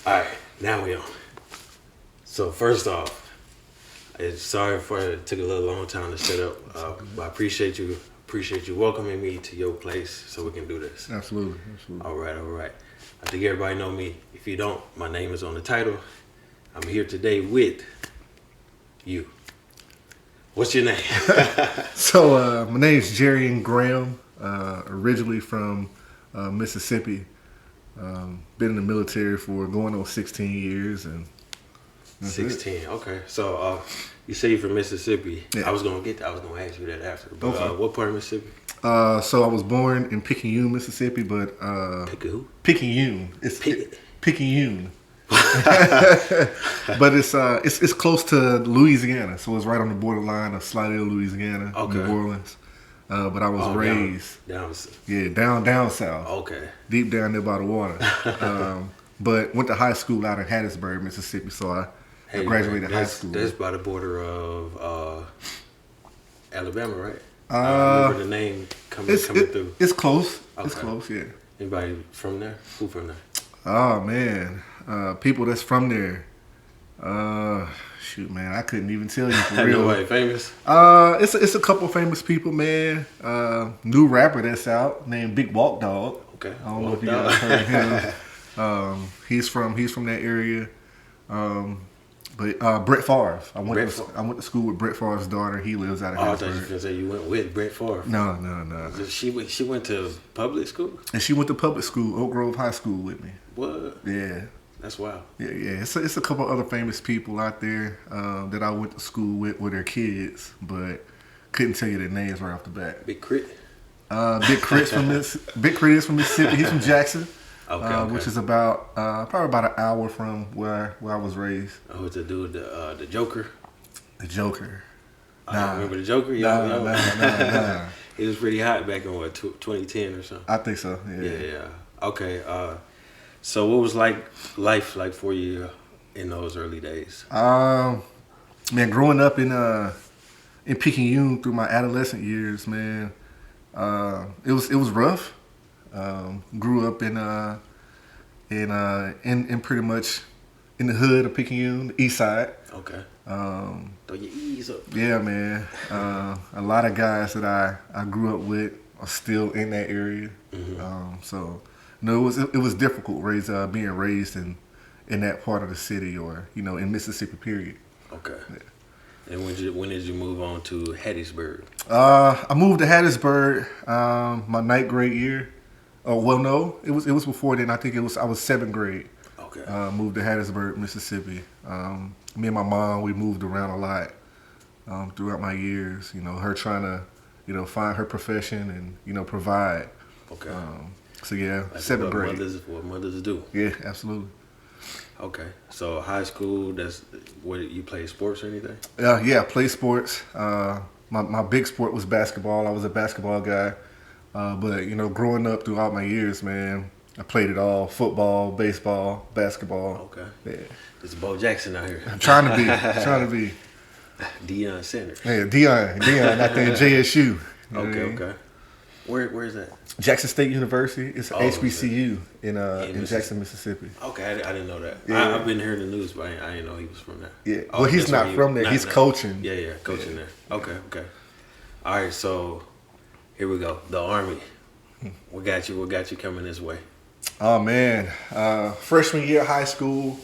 Alright, now we on. So first off, sorry for it took a little long time to set up. But I appreciate you welcoming me to your place so we can do this. Absolutely. All right. I think everybody know me. If you don't, my name is on the title. I'm here today with you. What's your name? So my name is Jerian Graham, originally from Mississippi. Been in the military for going on 16 years, and 16. Okay. So you say you're from Mississippi. Yeah. I was gonna ask you that after. But Okay. what part of Mississippi? So I was born in Picayune, Mississippi, but Picayune. It's Picayune. But it's close to Louisiana, so it's right on the borderline of Slidell, Louisiana, Okay. New Orleans. But I was raised down south. Okay. Deep down there by the water. But went to high school out in Hattiesburg, Mississippi. So I graduated high school. That's by the border of Alabama, right? I remember the name coming through. It's close. Okay. It's close, yeah. Anybody from there? Who from there? Oh man, people that's from there. Shoot, man, I couldn't even tell you for real. Nobody famous? It's a couple famous people, man. New rapper that's out named Big Walk Dog. Okay. I don't know if you guys heard of him. He's from that area. But Brett Favre. I went to school with Brett Favre's daughter. He lives out of I thought you Hattiesburg. were gonna say you went with Brett Favre. No. She went to public school? And she went to public school, Oak Grove High School with me. What? Yeah. That's wild. Yeah. It's a couple other famous people out there that I went to school with their kids, but couldn't tell you their names right off the bat. Big Crit? Big Crit is from Mississippi. He's from Jackson. Okay. Which is about probably about an hour from where I was raised. Oh, it's the dude, the Joker? The Joker. Nah. Remember the Joker? Nah. He was pretty hot back in 2010 or something. I think so. Yeah. Okay. So what was life like for you in those early days? Man, growing up in Picayune through my adolescent years, man, it was rough. Grew up in pretty much in the hood of Picayune, the east side. Okay. Throw your ease up. Yeah, man. A lot of guys that I grew up with are still in that area. Mm-hmm. So no, it was difficult being raised in that part of the city, or in Mississippi, period. Okay. Yeah. And when did you move on to Hattiesburg? I moved to Hattiesburg my ninth grade year. Oh well, no, it was before then. I think I was 7th grade. Okay. Moved to Hattiesburg, Mississippi. Me and my mom, we moved around a lot throughout my years. Her trying to find her profession and provide. Okay. So yeah, Like 7th grade. What mothers do. Yeah, absolutely. Okay. So high school, that's what you play sports or anything? Yeah, play sports. My big sport was basketball. I was a basketball guy. But growing up throughout my years, man, I played it all: football, baseball, basketball. Okay. Yeah. It's Bo Jackson out here. I'm trying to be. Deion Sanders. Yeah, Deion out there in JSU. You know what I mean? Okay. Where is that? Jackson State University. It's HBCU in Mississippi. Jackson, Mississippi. Okay, I didn't know that. Yeah. I've been hearing the news, but I didn't know he was from there. Yeah. Well, he's not from there. He's coaching. Yeah, coaching there. Okay. All right, so here we go. The Army. What got you coming this way? Oh man, freshman year of high school,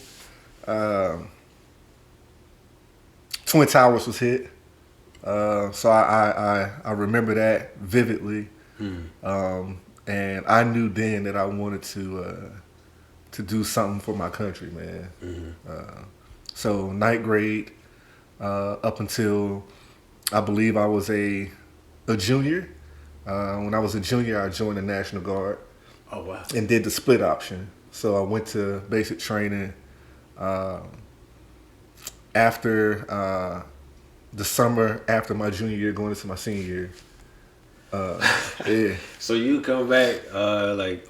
Twin Towers was hit. So I remember that vividly. And I knew then that I wanted to do something for my country, man. Mm-hmm. So ninth grade, up until I believe I was a junior. When I was a junior, I joined the National Guard. Oh wow! And did the split option. So I went to basic training after the summer after my junior year, going into my senior year. Yeah. So you come back like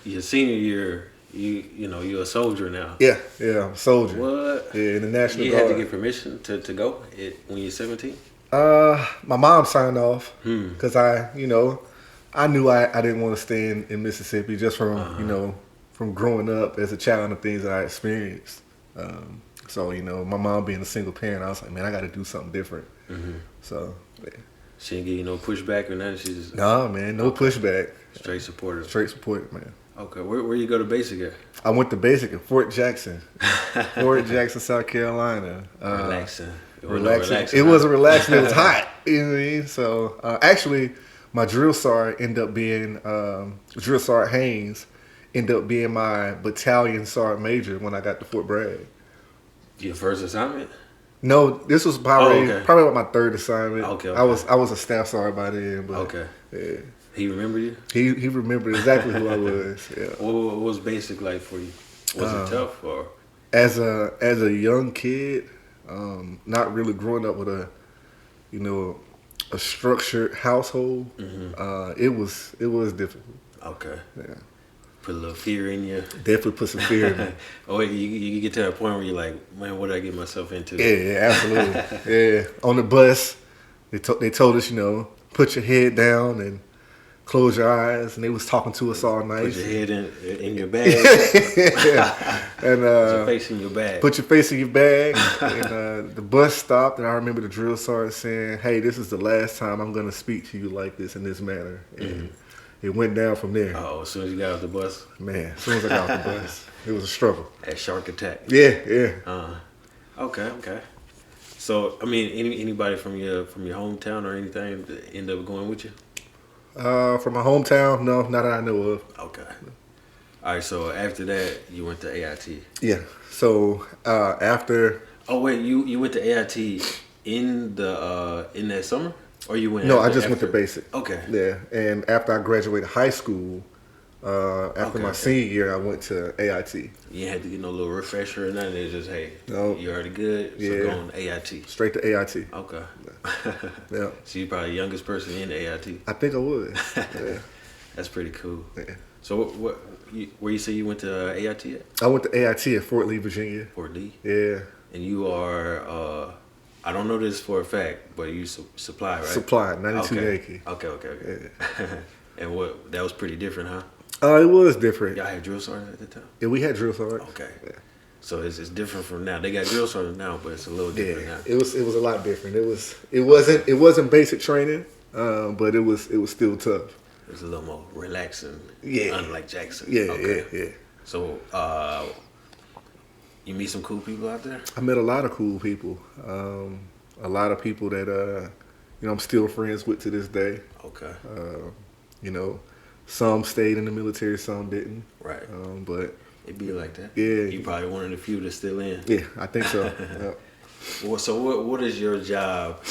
your senior year. You're a soldier now. Yeah, I'm a soldier. What? Yeah, in the National You Guard. had to get permission to go when you're 17? My mom signed off because I knew I didn't want to stay in Mississippi just from from growing up as a child and the things that I experienced. So, you know, my mom being a single parent, I was like, man, I got to do something different. So, yeah. She didn't give you no pushback or nothing? She just... Nah, man, no pushback. Straight supporter. Straight support, man. Okay, where you go to basic at? I went to basic in Fort Jackson. Fort Jackson, South Carolina. Relaxing. Relaxing. It wasn't relaxing, it was hot. You know what I mean? So, actually, my drill sergeant ended up being, Drill Sergeant Haynes ended up being my battalion sergeant major when I got to Fort Bragg. Your first assignment? No, this was probably about my third assignment. Okay. I was a staff sergeant by then, but yeah. He remember you? He remembered exactly who I was. Yeah. What was basic like for you? Was it tough or? As a young kid, not really growing up with a structured household, it was difficult. Okay. Yeah. Put a little fear in you. Definitely put some fear in me. Oh, you get to that point where you're like, man, what did I get myself into? Yeah, absolutely. Yeah. On the bus, they told us, you know, put your head down and close your eyes, and they was talking to us all night. Put your head in your bag. Yeah. And put your face in your bag. Put your face in your bag. And the bus stopped, and I remember the drill sergeant saying, "Hey, this is the last time I'm going to speak to you like this in this manner." And it went down from there. Oh, as soon as you got off the bus? Man, as soon as I got off the bus, it was a struggle. That shark attack. Yeah. Okay. So, I mean, anybody from your hometown or anything end up going with you? From my hometown, no, not that I know of. Okay. All right. So after that, you went to AIT. Yeah. So after. Oh wait, you went to AIT in that summer, or you went? No, I just went to basic. Okay. Yeah, and after I graduated high school, after my senior year, I went to AIT. You had to get no little refresher or nothing. It's just, hey, no, you already good. So go on to AIT. Straight to AIT. Okay. Yeah. So you're probably the youngest person in AIT. I think I was. Yeah. That's pretty cool. Yeah. So where you say you went to AIT at? I went to AIT at Fort Lee, Virginia. Fort Lee. Yeah. And you are. I don't know this for a fact, but you supply, right? Supply, 92 Yankee. Okay. Yeah. And that was pretty different, huh? It was different. Y'all had drill sergeant at the time? Yeah, we had drill sergeant. Okay. Yeah. So it's different from now. They got drill sergeant now, but it's a little different now. It was a lot different. It wasn't basic training, but it was still tough. It was a little more relaxing. Yeah. Unlike Jackson. Yeah, okay. Yeah. So you meet some cool people out there? I met a lot of cool people. A lot of people that I'm still friends with to this day. Okay. Some stayed in the military, some didn't. Right. But it be like that. Yeah. You probably one of the few that's still in. Yeah, I think so. Yeah. Well, so what does your job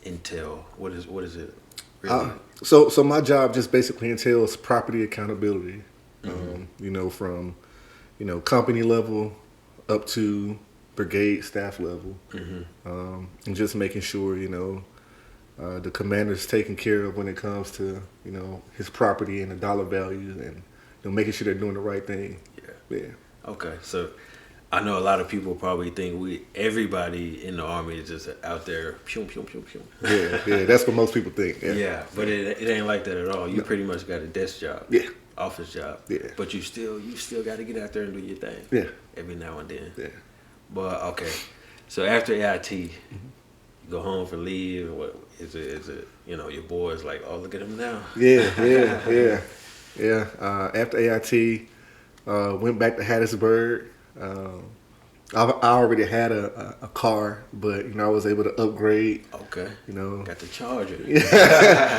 entail? What is it? Really? So my job just basically entails property accountability. From company level up to brigade staff level, and just making sure the commander's taken care of when it comes to his property and the dollar value, and making sure they're doing the right thing. Yeah. Okay, so I know a lot of people probably think everybody in the Army is just out there pew pew pew pew. Yeah, that's what most people think. Yeah, but it ain't like that at all. You pretty much got a desk job. Yeah. Office job. Yeah. But you still got to get out there and do your thing. Yeah. Every now and then. Yeah. But okay, so after AIT, you go home for leave. What is it? Your boys like, oh, look at him now. Yeah. After AIT, went back to Hattiesburg. I already had a car, but I was able to upgrade. Okay. Got the Charger.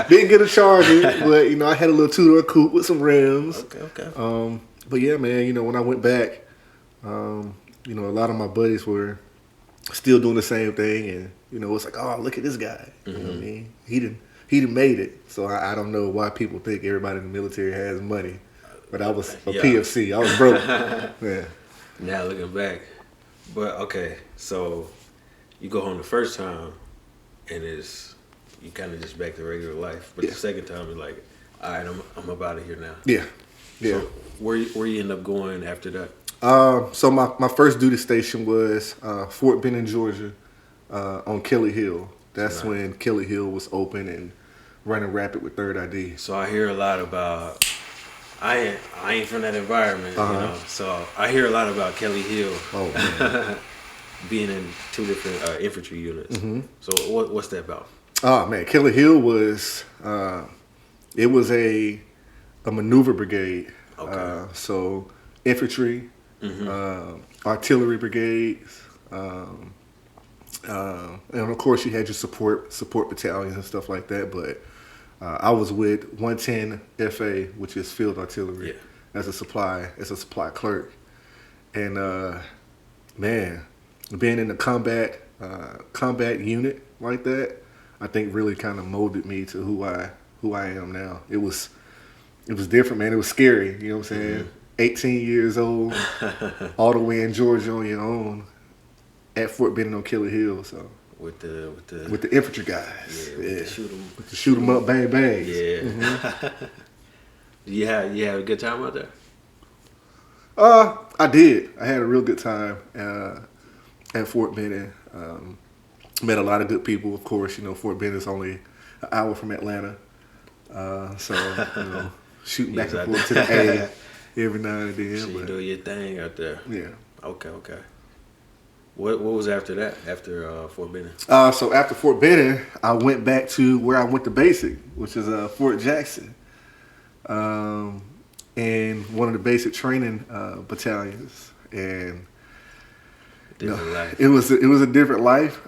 Didn't get a Charger, but I had a little two-door coupe with some rims. Okay. But yeah, man, when I went back, a lot of my buddies were still doing the same thing, and it's like, oh, look at this guy. You know what I mean? He done made it. So I don't know why people think everybody in the military has money, but I was a PFC. I was broke. Yeah. Now looking back, but okay, so you go home the first time, and you kind of just back to regular life. But the second time, you're like, all right, I'm up out of here now. Yeah. So where you end up going after that? So my first duty station was Fort Benning, Georgia, on Kelly Hill. That's when Kelly Hill was open and running rapid with Third ID. So I hear a lot about I ain't from that environment, So I hear a lot about Kelly Hill. Oh man. Being in two different infantry units. Mm-hmm. So what's that about? Oh man, Kelly Hill was it was a maneuver brigade. Okay. So infantry, artillery brigades, and of course you had your support battalions and stuff like that. But I was with 110 FA, which is field artillery, as a supply clerk, and man, being in the combat unit like that, I think really kind of molded me to who I am now. It was different, man. It was scary. You know what I'm saying? 18 years old, all the way in Georgia on your own, at Fort Benning on Kelly Hill. So with the infantry guys, with the shoot 'em up, bang bangs. Yeah. Mm-hmm. you had a good time out there? I did. I had a real good time at Fort Benning. Met a lot of good people. Of course, Fort Benning is only an hour from Atlanta, so shooting back and forth to the A every now and then. So you do your thing out there. Yeah. Okay. What was after that? After Fort Benning? So after Fort Benning, I went back to where I went to basic, which is Fort Jackson, and one of the basic training battalions. And life. It was a different life.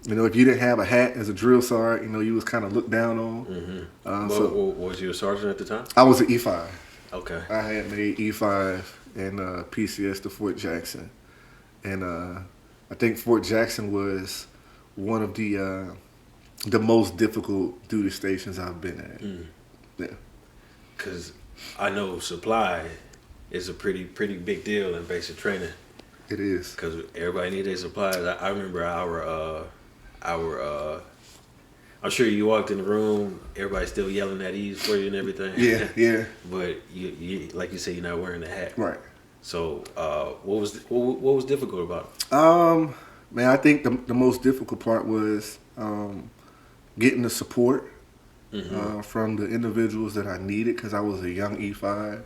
If you didn't have a hat as a drill sergeant, you was kind of looked down on. Mm-hmm. Was you a sergeant at the time? I was an E5. Okay. I had made E5 and PCS to Fort Jackson, and I think Fort Jackson was one of the most difficult duty stations I've been at. Yeah. Because I know supply is a pretty big deal in basic training. It is. Because everybody needs their supplies. I remember our I'm sure you walked in the room, everybody's still yelling at ease for you and everything. Yeah. But you like you said, you're not wearing the hat. Right. So what was difficult about it? Man, I think the most difficult part was getting the support from the individuals that I needed, because I was a young E5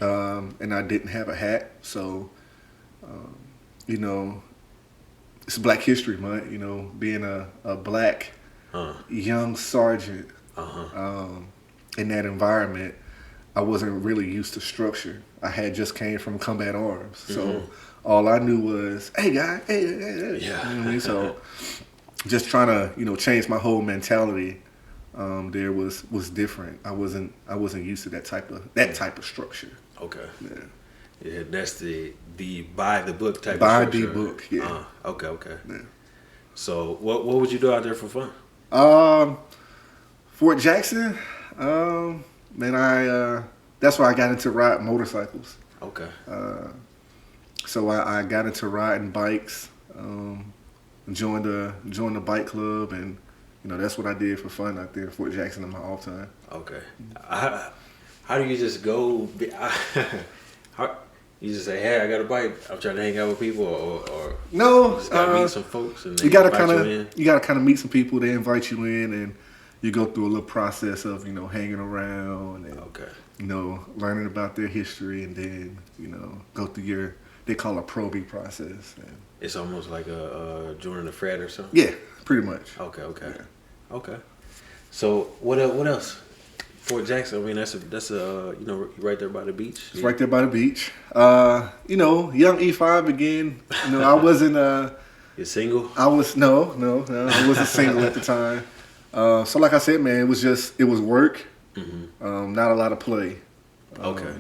and I didn't have a hat. So it's Black History Month, being a black young sergeant in that environment. I wasn't really used to structure. I had just came from combat arms. So all I knew was, hey, guy, hey. Yeah. You know what I mean? So just trying to, change my whole mentality there was different. I wasn't used to that type of structure. Okay. Yeah. Yeah, that's the by the book type by of structure. By the book, yeah. Okay. Yeah. So what would you do out there for fun? Fort Jackson, man, that's where I got into riding motorcycles. Okay. So I got into riding bikes, joined the bike club, and that's what I did for fun out there in Fort Jackson in my off time. Okay. How do you just go? You just say, "Hey, I got a bike. I'm trying to hang out with people," or no, you just gotta meet some folks and you gotta kind of meet some people. They invite you in, and you go through a little process of hanging around and learning about their history, and then go through they call a probing process. And it's almost like a joining a frat or something. Yeah, pretty much. Okay. Yeah. Okay. So what else? Fort Jackson. I mean, that's right there by the beach. It's right there by the beach. Young E5 again. I wasn't. You're single? I was no. I wasn't single at the time. So like I said, man, it was work. Not a lot of play. Okay.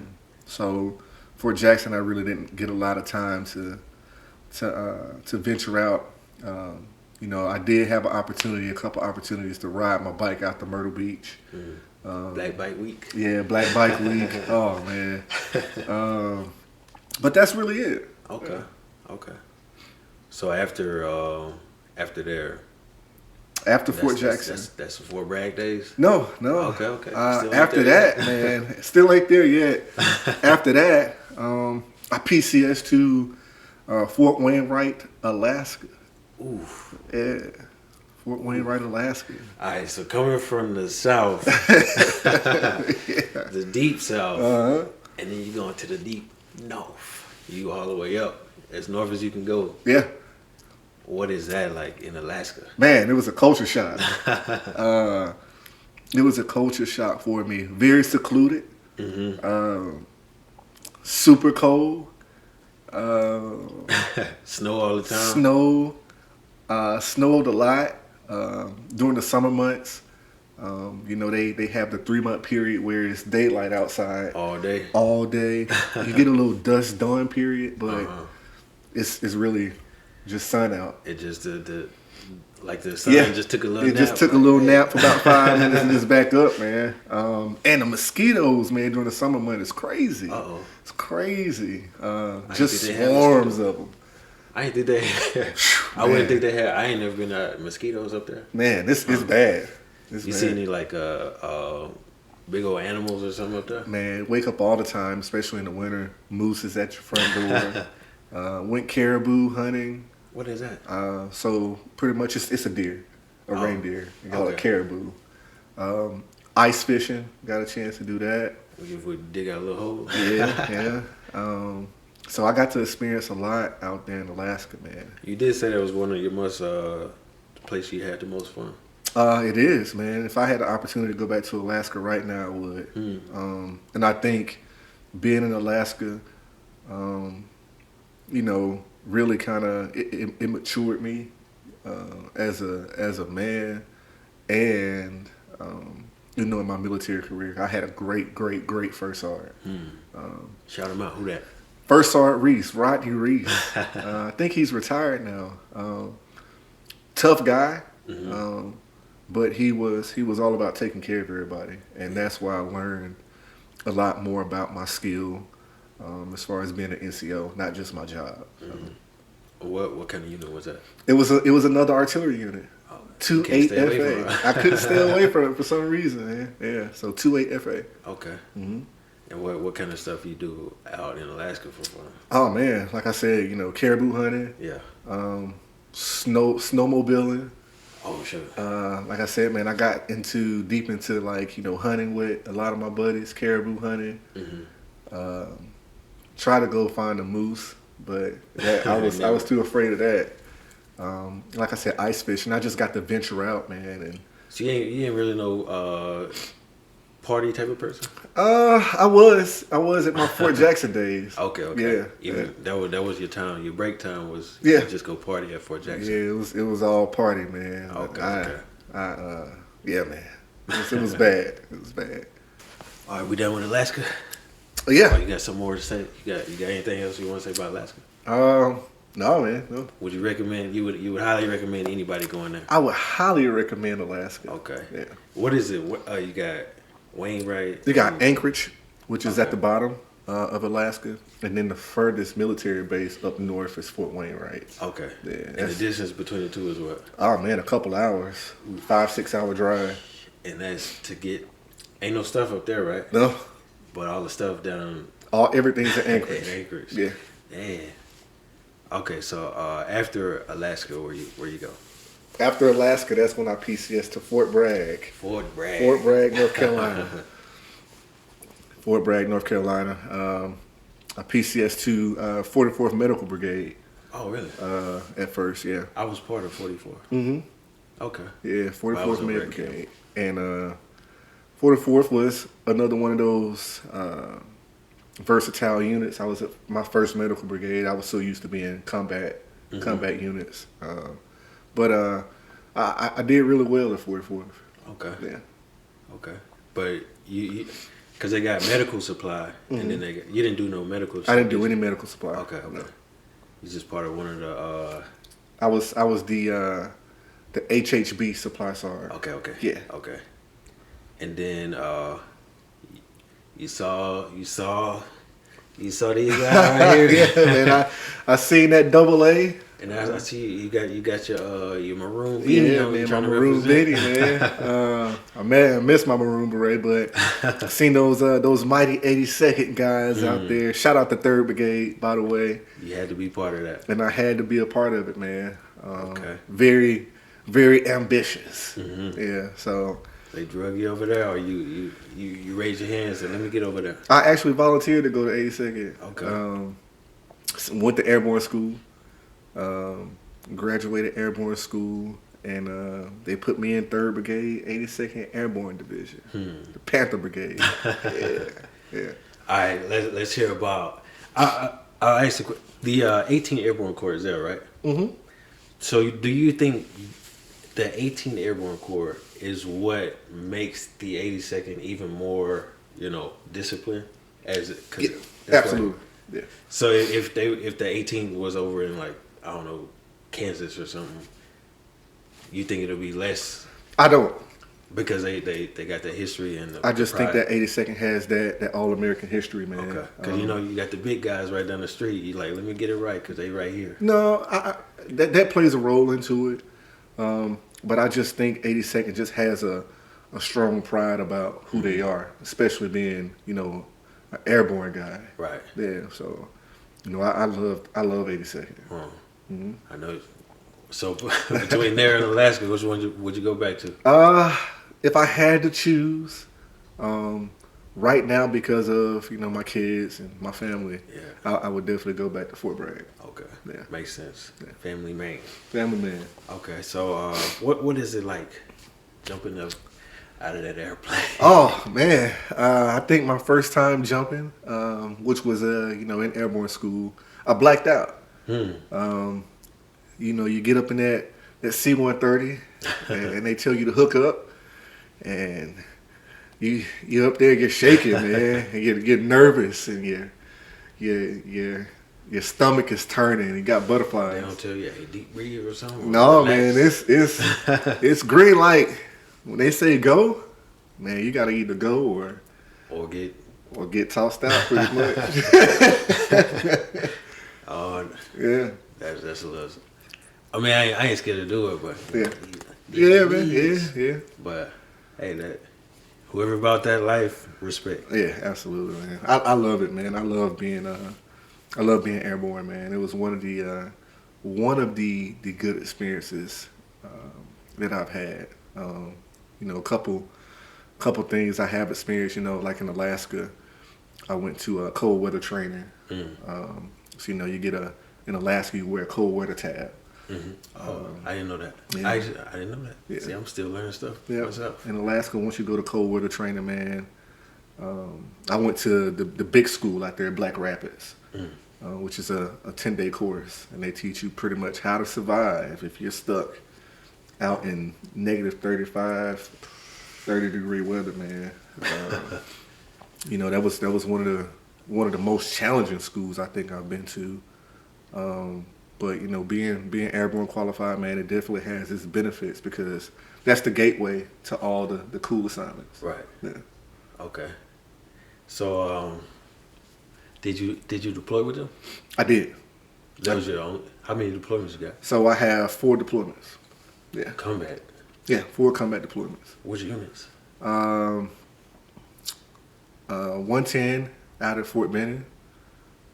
So Fort Jackson, I really didn't get a lot of time to venture out. I did have a couple opportunities to ride my bike out to Myrtle Beach. Black Bike Week. Yeah, Black Bike Week. Oh man. But that's really it. Okay. Okay. So after there. After Fort Jackson. That's the Fort Bragg days? No. Okay. After that, man, still ain't there yet. After that, I PCS to Fort Wainwright, Alaska. Oof. Yeah. Fort Wainwright, Alaska. All right, so coming from the south, the deep south, and then you going to the deep north. You all the way up, as north as you can go. Yeah. What is that like in Alaska? Man, it was a culture shock. It was a culture shock for me. Very secluded. Super cold. Snow all the time. Snowed a lot during the summer months. You know, they have the 3-month period where it's daylight outside All day. You get a little dusk dawn period, but it's really just sun out. It just the sun just took a little nap. It just took a little nap for about 5 minutes and just back up, man. And the mosquitoes, man, during the summer month is crazy. It's crazy. Just swarms of them. I ain't think they had. I wouldn't think they had. I ain't never been at mosquitoes up there. Man, this is bad. You see any like big old animals or something up there? Man, wake up all the time, especially in the winter. Moose is at your front door. Went caribou hunting. What is that? So pretty much it's a deer, reindeer. You call it caribou. Ice fishing, got a chance to do that. If we dig out a little hole. Yeah. So I got to experience a lot out there in Alaska, man. You did say that was one of your most place you had the most fun. It is, man. If I had the opportunity to go back to Alaska right now, I would. And I think being in Alaska, you know, really kind of it matured me as a man, and you know, in my military career, I had a great first sergeant. Shout him out. Who that? First Sergeant Reese, Rodney Reese. I think he's retired now. Tough guy, but he was all about taking care of everybody, and that's why I learned a lot more about my skill as far as being an NCO, not just my job. What kind of unit was that? It was another artillery unit. 2-8 FA. I couldn't stay away from it for some reason, man. Yeah, so 2-8 FA. Okay. And what kind of stuff you do out in Alaska for fun? Oh man, like I said, you know, caribou hunting. Yeah. Snowmobiling. Oh sure. Like I said, man, I got deep into like, you know, hunting with a lot of my buddies, caribou hunting. Try to go find a moose, but I was too afraid of that. Like I said, ice fishing. I just got to venture out, man. And so you ain't really no party type of person? I was at my Fort Jackson days. Okay. Yeah. That was your time. Your break time was you just go party at Fort Jackson. Yeah, it was all party, man. Okay. Yeah, man. It was bad. It was bad. All right, we done with Alaska? Yeah. You got some more to say? You got anything else you want to say about Alaska? No, man. No. Would you recommend? You would highly recommend anybody going there? I would highly recommend Alaska. Okay. Yeah. What is it? You got Wainwright. You got Anchorage, which is at the bottom of Alaska, and then the furthest military base up north is Fort Wainwright. Okay. Yeah. And the distance between the two is what? Oh man, a couple hours, 5-6 hour drive. And that's to get. Ain't no stuff up there, right? No. But all the stuff down. Everything's at Anchorage. Anchorage. Yeah. Man. Okay, so after Alaska, where you go? After Alaska, that's when I PCS to Fort Bragg. Fort Bragg, North Carolina. Fort Bragg, North Carolina. I PCS to 44th Medical Brigade. Oh, really? At first, yeah. I was part of 44. Okay. Yeah, 44th Medical Brigade. And 44th was another one of those versatile units. I was at my first medical brigade. I was so used to being combat units. But I did really well at 44th. Okay. Yeah. Okay. But you because they got medical supply, and then you didn't do no medical supply. I didn't do any medical supply. Okay. No. You're just part of one of the... I was the HHB supply sergeant. Okay. Yeah. Okay. And then you saw these guys right here. Yeah, man. I seen that AA. And I see you got your maroon beanie. Yeah, man, my maroon beanie, man. I miss my maroon beret, but I seen those mighty 82nd guys out there. Shout out to 3rd Brigade, by the way. You had to be part of that. And I had to be a part of it, man. Okay. Very, very ambitious. Mm-hmm. Yeah, so They drug you over there, or you raise your hands and let me get over there. I actually volunteered to go to 82nd. Okay. Went to airborne school, graduated airborne school, and they put me in 3rd Brigade, 82nd Airborne Division, the Panther Brigade. Yeah. All right, let's hear about. I'll ask the 18th Airborne Corps is there, right? Mm-hmm. So do you think the 18th Airborne Corps is what makes the 82nd even more, disciplined? Absolutely. Yeah. So if the 18th was over in I don't know, Kansas or something, you think it'll be less? I don't. Because they got the history and I just think pride. that 82nd has that all-American history, man. Okay. Because you got the big guys right down the street. You let me get it right because they right here. No, that plays a role into it. But I just think 82nd just has a strong pride about who they are, especially being, an airborne guy. Right. Yeah. So, I love 82nd. Mm-hmm. I know. So between there and Alaska, which one would you go back to? If I had to choose, right now because of my kids and my family, I would definitely go back to Fort Bragg. Okay, yeah, makes sense. Yeah. Family man. Family man. Okay, so what is it like jumping up out of that airplane? Oh man, I think my first time jumping, which was in airborne school, I blacked out. You get up in that C-130 and they tell you to hook up, and you up there get shaking, man, and you get nervous, and your stomach is turning, and you got butterflies. They don't tell you, hey, deep breathe or something? No, man, it's green light. When they say go, man, you gotta either go or get tossed out pretty much. Yeah. That's a little. I mean, I ain't scared to do it, but man, yeah. But hey, whoever bought that life, respect. Yeah, absolutely, man. I love it, man. I love being airborne, man. It was one of the good experiences that I've had. A couple things I have experienced. Like in Alaska, I went to cold weather training. So you get in Alaska you wear a cold weather tab. Mm-hmm. I didn't know that. Yeah. I didn't know that. Yeah. See, I'm still learning stuff. Yeah. What's up? In Alaska, once you go to cold weather training, man, I went to the big school out there in Black Rapids, which is a 10-day course, and they teach you pretty much how to survive if you're stuck out in negative 35, 30-degree weather, man. That was one of the most challenging schools I think I've been to. But being airborne qualified, man, it definitely has its benefits because that's the gateway to all the cool assignments. Right. Yeah. Okay. So, did you deploy with them? I did. That was your own. How many deployments you got? So I have 4 deployments. Yeah. Combat. Yeah, 4 combat deployments. Which units? 110 out at Fort Benning.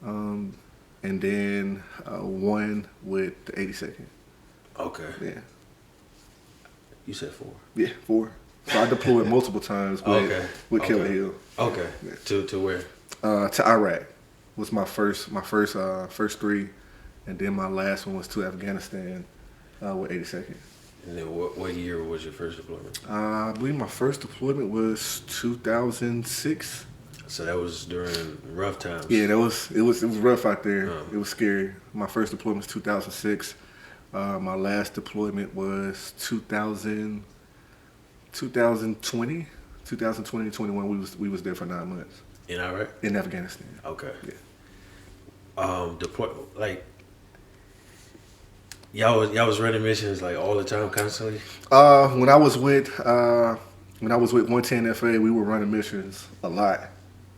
And then 1 with the 82nd. Okay. Yeah. You said 4. Yeah, 4. So I deployed multiple times with Killer Hill. Okay. Yeah. To where? To Iraq was my first 3, and then my last one was to Afghanistan with 82nd. And then what year was your first deployment? I believe my first deployment was 2006. So that was during rough times. Yeah, it was rough out there. It was scary. My first deployment was 2006. My last deployment was 2020, 2021. We was there for 9 months. In Iraq? In Afghanistan. Okay. Yeah. Deploy y'all was running missions all the time, constantly. When I was with 110 FA, we were running missions a lot.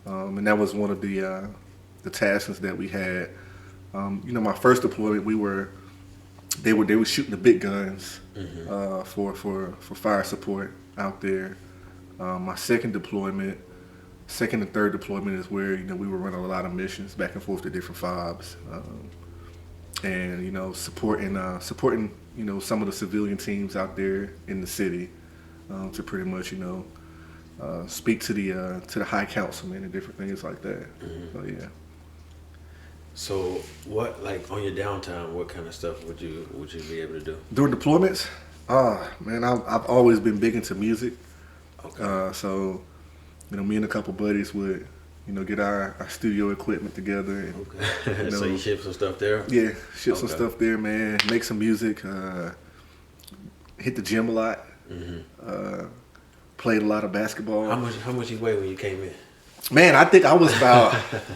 And that was one of the tasks that we had. My first deployment, they were shooting the big guns for fire support out there. My second and third deployment is where we were running a lot of missions back and forth to different FOBs, and supporting some of the civilian teams out there in the city to pretty much, speak to the high councilman and different things like that. So yeah. So what, like on your downtime, what kind of stuff would you be able to do? During deployments, man, I've always been big into music. Okay. So, me and a couple buddies would, get our studio equipment together. And, Okay. So you ship some stuff there? Yeah, ship some stuff there, man. Make some music. Hit the gym a lot. Played a lot of basketball. How much you weigh when you came in? Man, I think I was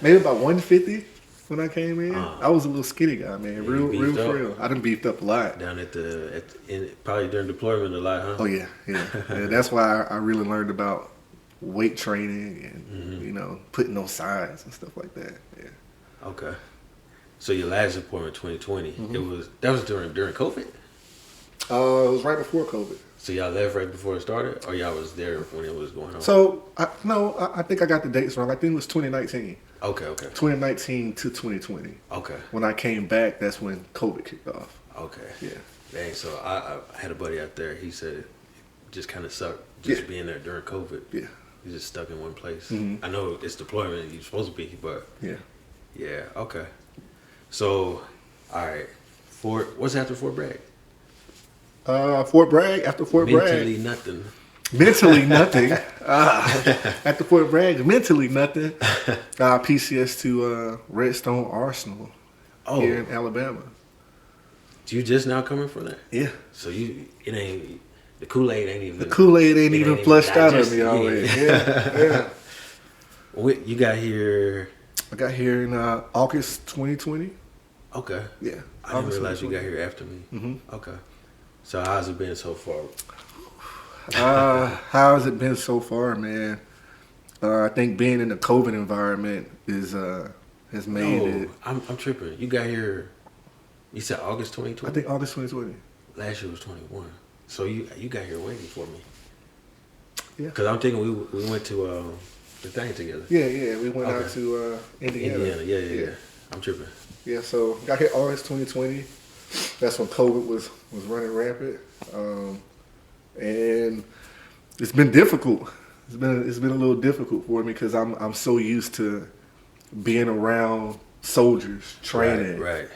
maybe about 150 when I came in. I was a little skinny guy, man. Real for real. I done beefed up a lot. Down probably during deployment a lot, huh? Oh yeah. That's why I really learned about weight training and putting on size and stuff like that. Yeah. Okay. So your last deployment, 2020, that was during COVID? It was right before COVID. So y'all left right before it started, or y'all was there when it was going on? So I think I got the dates wrong. I think it was 2019. Okay. 2019 to 2020. Okay. When I came back, that's when COVID kicked off. Okay. Yeah. Dang. So I had a buddy out there. He said it just kind of sucked being there during COVID. Yeah. You're just stuck in one place. I know it's deployment. You're supposed to be, but yeah. Okay. So, all right. What's after Fort Bragg? Fort Bragg. After Fort Bragg. Mentally nothing. Mentally nothing. After Fort Bragg, mentally nothing. PCS to Redstone Arsenal here in Alabama. You just now coming from that? Yeah. So the Kool-Aid ain't even flushed out of me already. Yeah. You got here? I got here in August 2020. Okay. Yeah. I didn't realize you got here after me. Okay. So how's it been so far? How has it been so far, man? I think being in the COVID environment has made it. I'm tripping. You got here. You said August 2020. I think August 2020. Last year was 21. So you got here way before me. Yeah. Because I'm thinking we went to the thing together. Yeah. We went out to Indiana. Yeah. I'm tripping. Yeah. So got here August 2020. That's when COVID was running rampant, and it's been difficult. It's been a little difficult for me because I'm so used to being around soldiers, training, right.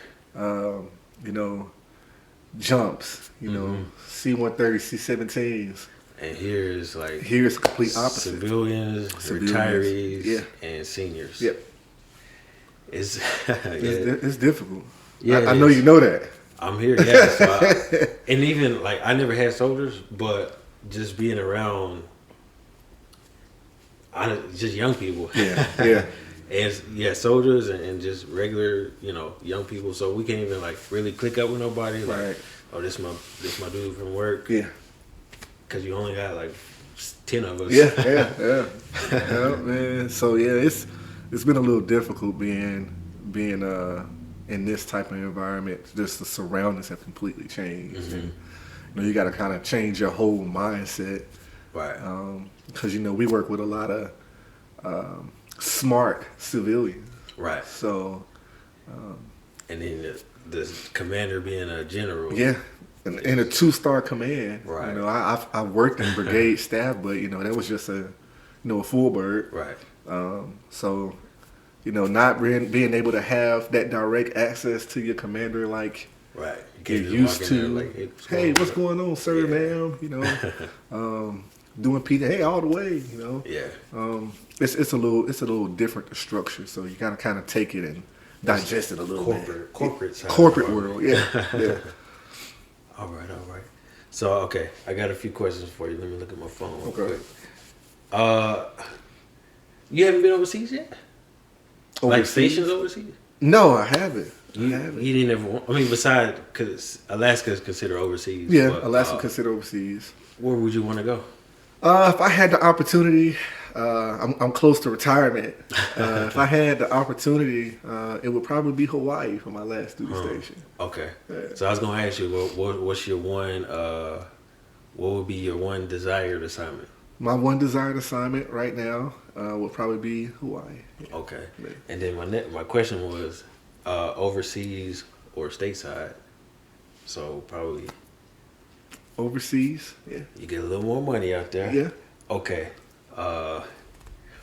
Jumps, C-130, C-17s. And here's the complete opposite. Civilians, retirees, and seniors. Yep. It's difficult. Yeah, I know you know that. I'm here, yeah. So and even I never had soldiers, but just being around, just young people. Yeah. And soldiers and just regular, young people. So we can't even really click up with nobody. Right. Oh, this my dude from work. Yeah. Because you only got 10 of us. Yeah, man. So it's been a little difficult being in this type of environment. Just the surroundings have completely changed, and you got to kind of change your whole mindset, right? Because we work with a lot of smart civilians, right? So, and then the commander being a general, and a 2-star command, right? I worked in brigade staff, but that was just a full bird, right? So. Not being able to have that direct access to your commander like you're used to. Hey, what's going on, sir, ma'am? Doing PT, hey, all the way, Yeah. It's a little different, the structure, so you gotta kind of take it and digest it a little bit. Corporate world, yeah. All right. So, okay, I got a few questions for you. Let me look at my phone real quick. You haven't been overseas yet? Overseas? Stations overseas? No, I haven't. You didn't ever. Besides, because Alaska is considered overseas. Yeah, but, Alaska considered overseas. Where would you want to go? If I had the opportunity, I'm close to retirement. If I had the opportunity, it would probably be Hawaii for my last duty station. Okay. Yeah. So I was gonna ask you, what's your one? What would be your one desired assignment? My one desired assignment right now would probably be Hawaii. Yeah. Okay. Yeah. And then my question was overseas or stateside? So probably overseas. Yeah. you get a little more money out there. Yeah. Okay.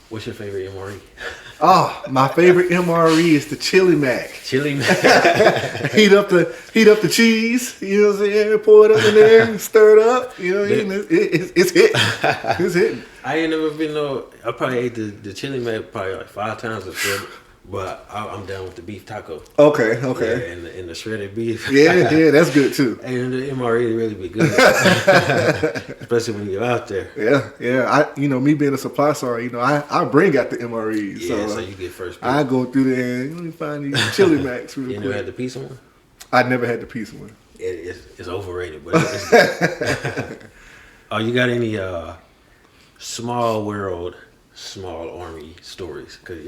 What's your favorite MRE? Oh, my favorite MRE is the Chili Mac. Chili Mac. heat up the cheese. You know what I'm saying? Pour it up in there, stir it up. You know what I mean? It's hitting. It's hitting. I ain't never been I probably ate the Chili Mac probably like 5 times before, but I'm down with the beef taco. Okay. Yeah, and the shredded beef. Yeah, that's good too. And the MRE really be good, especially when you're out there. Yeah. Me being a supply sergeant, I bring out the MREs. Yeah, so you get first pick. I go through there and let me find these Chili Macs real You quick. never had the pizza one? I never had the pizza one. It's overrated, but it's good. You got any small world, small army stories? Because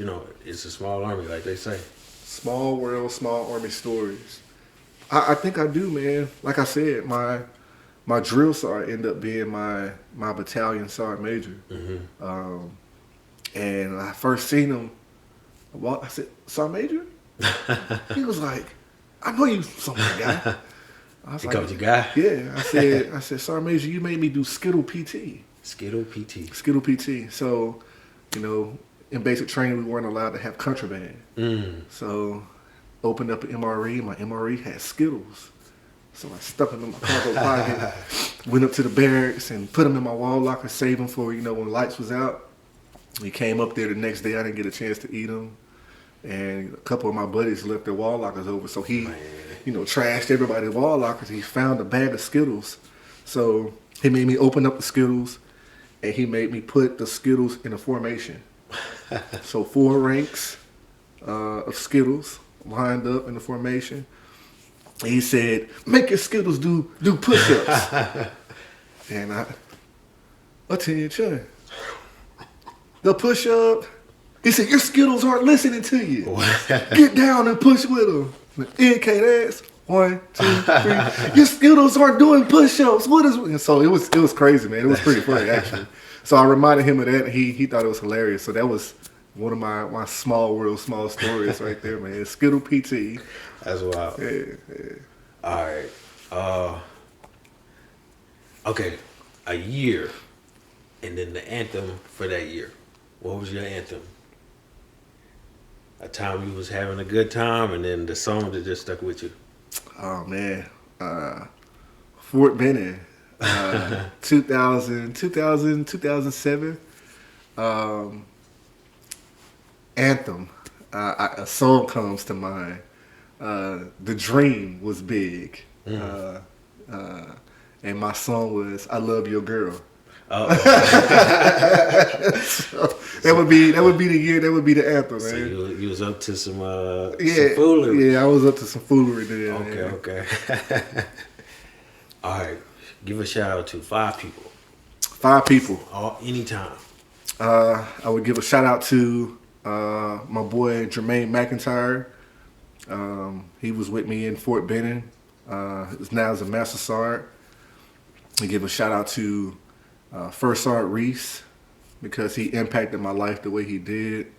it's a small army, like they say. Small world, small army stories. I think I do, man. Like I said, my drill sergeant ended up being my battalion sergeant major. Mm-hmm. And I first seen him. I said, "Sergeant major?" He was like, "I know you something, guy." I was He called you guy? Yeah. I said, "Sergeant major, you made me do Skittle PT." Skittle PT. Skittle PT. So, in basic training, we weren't allowed to have contraband. So, opened up an MRE. My MRE had Skittles. So I stuck them in my cargo pocket, went up to the barracks and put them in my wall locker, saved them for, when lights was out. We came up there the next day. I didn't get a chance to eat them. And a couple of my buddies left their wall lockers over. So he, trashed everybody's wall lockers. He found a bag of Skittles. So he made me open up the Skittles. And he made me put the Skittles in a formation. So 4 ranks of Skittles lined up in the formation. And he said, "Make your Skittles do push-ups." And attention. The push-up. He said, "Your Skittles aren't listening to you. Get down and push with them." NK that's 1, 2, 3. Your Skittles aren't doing push-ups. What is? And so it was crazy, man. It was pretty funny actually. So I reminded him of that. And he thought it was hilarious. So that was one of my small world, small stories right there, man. Skittle PT. That's wild. Yeah. All right. Okay. A year, and then the anthem for that year. What was your anthem? A time you was having a good time, and then the song that just stuck with you. Oh man, Fort Bragg, 2007. Anthem. A song comes to mind. The Dream was big, and my song was "I Love Your Girl." Oh. So that would be the year. That would be the anthem, man. So you was up to some foolery. Yeah, I was up to some foolery there. Okay. All right, give a shout out to 5 people. 5 people. Anytime. I would give a shout out to my boy Jermaine McIntyre. He was with me in Fort Benning. He's now as a master sergeant. I give a shout out to First Sergeant Reese because he impacted my life the way he did.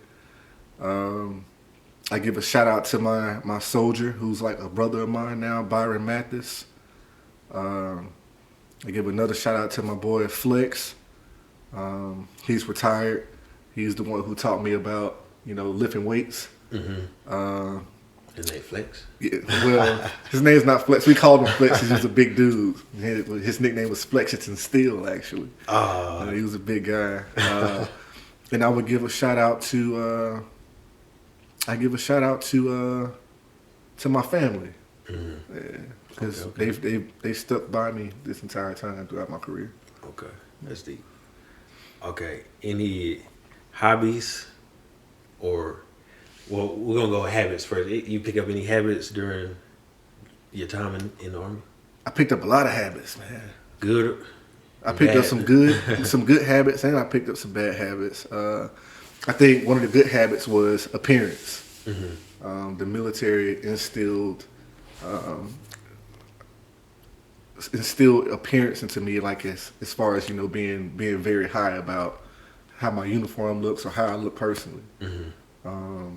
I give a shout out to my soldier who's like a brother of mine now, Byron Mathis. I give another shout out to my boy Flex. He's retired. He's the one who taught me about, lifting weights. Mm-hmm. His name Flex? Yeah, well, his name's not Flex. We called him Flex. He's just a big dude. His nickname was Flexington Steel, actually. He was a big guy. And I would give a shout out to to my family. Mm-hmm. Because Okay. they stuck by me this entire time throughout my career. Okay, that's deep. Okay, any hobbies or, well, we're going to go habits first. You pick up any habits during your time in the Army? I picked up a lot of habits, man. Good? I picked bad? up some good habits, and I picked up some bad habits. I think one of the good habits was appearance. Mm-hmm. The military instilled appearance into me, like as far as being very high about how my uniform looks or how I look personally. Mm-hmm.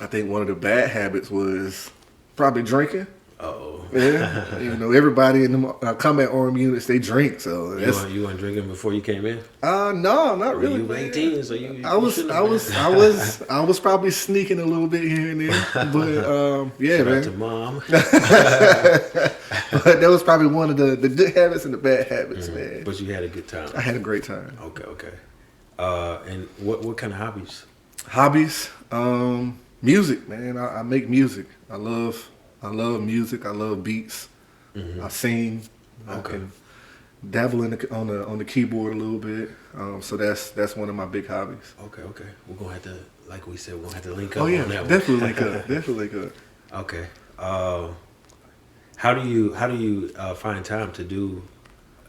I think one of the bad habits was probably drinking. Uh-oh. Yeah, everybody in the combat arm units, they drink. So You weren't drinking before you came in? No, not really. You were 18, so I was probably sneaking a little bit here and there, but yeah, Shout man. out to mom. But that was probably one of the good habits and the bad habits, man. But you had a good time. I had a great time. Okay. And what kind of hobbies? Hobbies, music, man. I make music. I love music. I love beats. I sing. I can dabble on the keyboard a little bit. So that's one of my big hobbies. Okay. We're gonna have to, like we said, link up. Oh yeah, on that definitely one. link up. Okay. How do you find time to do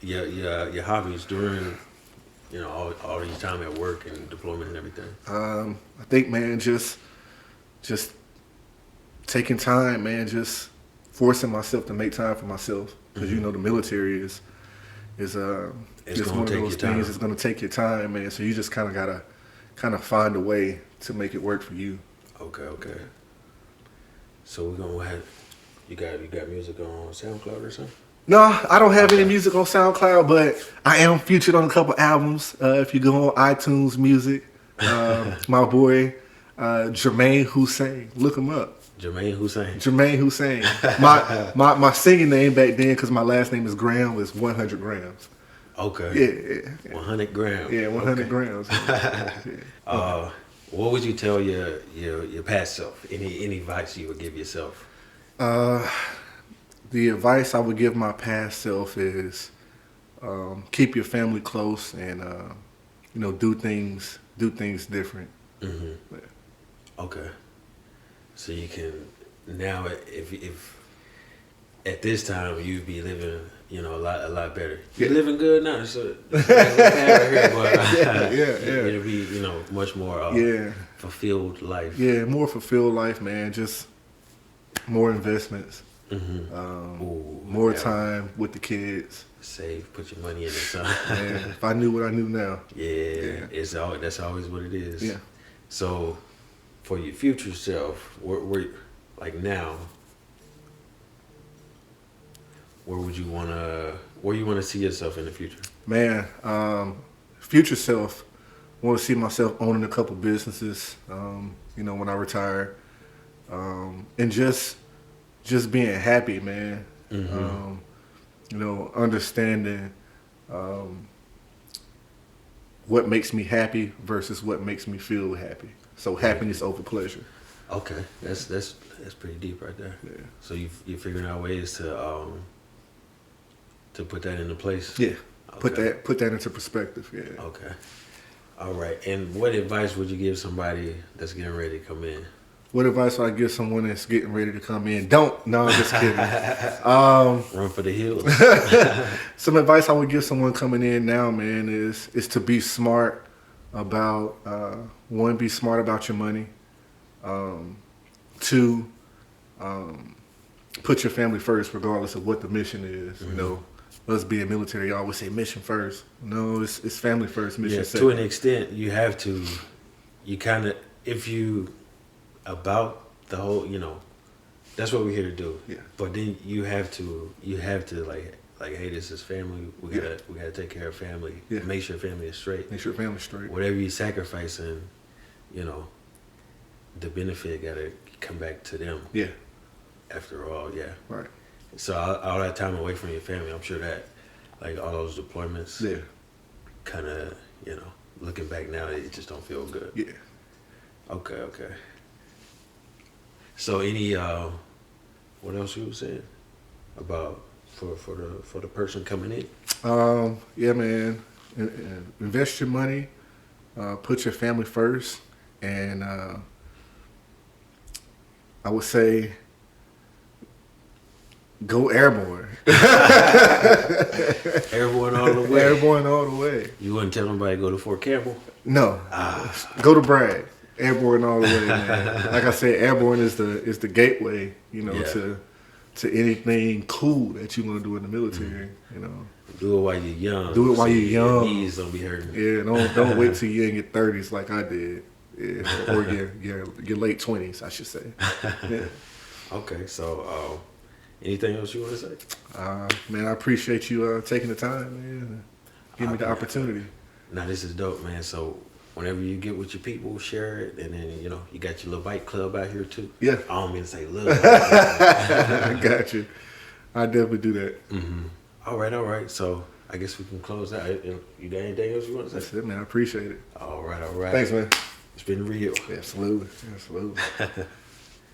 your hobbies during all your time at work and deployment and everything? I think, man, just taking time, man, just forcing myself to make time for myself, because the military is just one of those things. It's going to take your time, man. So you just kind of gotta find a way to make it work for you. Okay. So we're gonna have you got music on SoundCloud or something? No, I don't have any music on SoundCloud, but I am featured on a couple albums. If you go on iTunes Music, my boy Jermaine Hussein, look him up. Jermaine Hussein. My singing name back then, because my last name is Graham, was 100 grams. Okay. Yeah. 100 grams. Yeah, 100 grams. Yeah. What would you tell your past self? Any advice you would give yourself? The advice I would give my past self is keep your family close and do things different. Mm-hmm. Yeah. Okay. So you can now, if at this time you'd be living, a lot better. You're living good now, so it'll be, much more fulfilled life. Yeah, more fulfilled life, man. Just more investments. Mm-hmm. More time with the kids. Save, put your money in it, son. Man, if I knew what I knew now. Yeah. That's always what it is. Yeah. So, for your future self, where like now, where you want to see yourself in the future? Man, future self, I want to see myself owning a couple businesses. When I retire, and just being happy, man. Mm-hmm. Understanding what makes me happy versus what makes me feel happy. So happiness over pleasure. Okay, that's pretty deep right there. Yeah. So you're figuring out ways to put that into place. Yeah. Okay. Put that into perspective. Yeah. Okay. All right. And what advice would you give somebody that's getting ready to come in? What advice would I give someone that's getting ready to come in? No, I'm just kidding. Run for the hills. Some advice I would give someone coming in now, man, is to be smart about, one, be smart about your money. Two, put your family first regardless of what the mission is. Mm-hmm. Us being military, you always say mission first. No, it's family first, mission second. To an extent, you have to, about the whole, that's what we're here to do. Yeah. But then you have to like, hey, this is family. We gotta take care of family. Yeah. Make sure family is straight. Make sure family is straight. Whatever you're sacrificing, the benefit gotta come back to them. Yeah. After all, yeah. Right. So all that time away from your family, I'm sure that, like, all those deployments. Yeah. Kind of, looking back now, it just don't feel good. Yeah. Okay. So any what else you were saying about for the person coming in? Yeah, man. Invest your money, put your family first, and I would say go airborne. Airborne all the way. Airborne all the way. You wouldn't tell nobody to go to Fort Campbell? No. Go to Bragg. Airborne all the way, man. Like I said, airborne is the gateway, to anything cool that you want to do in the military. Do it while you're young. Do it while you're young. Your knees don't be hurting. Yeah, don't wait till you're in your 30s like I did, or your late 20s, I should say. Yeah. Okay, so Anything else you want to say? Man, I appreciate you taking the time, man. Give me the opportunity. Now this is dope, man. So whenever you get with your people, share it, and then you got your little bike club out here too. Yeah. I don't mean to say little. I got you. I definitely do that. Mm-hmm. All right. So I guess we can close out. You got anything else you want to say? That's it, man. I appreciate it. All right. Thanks, man. It's been real. Absolutely.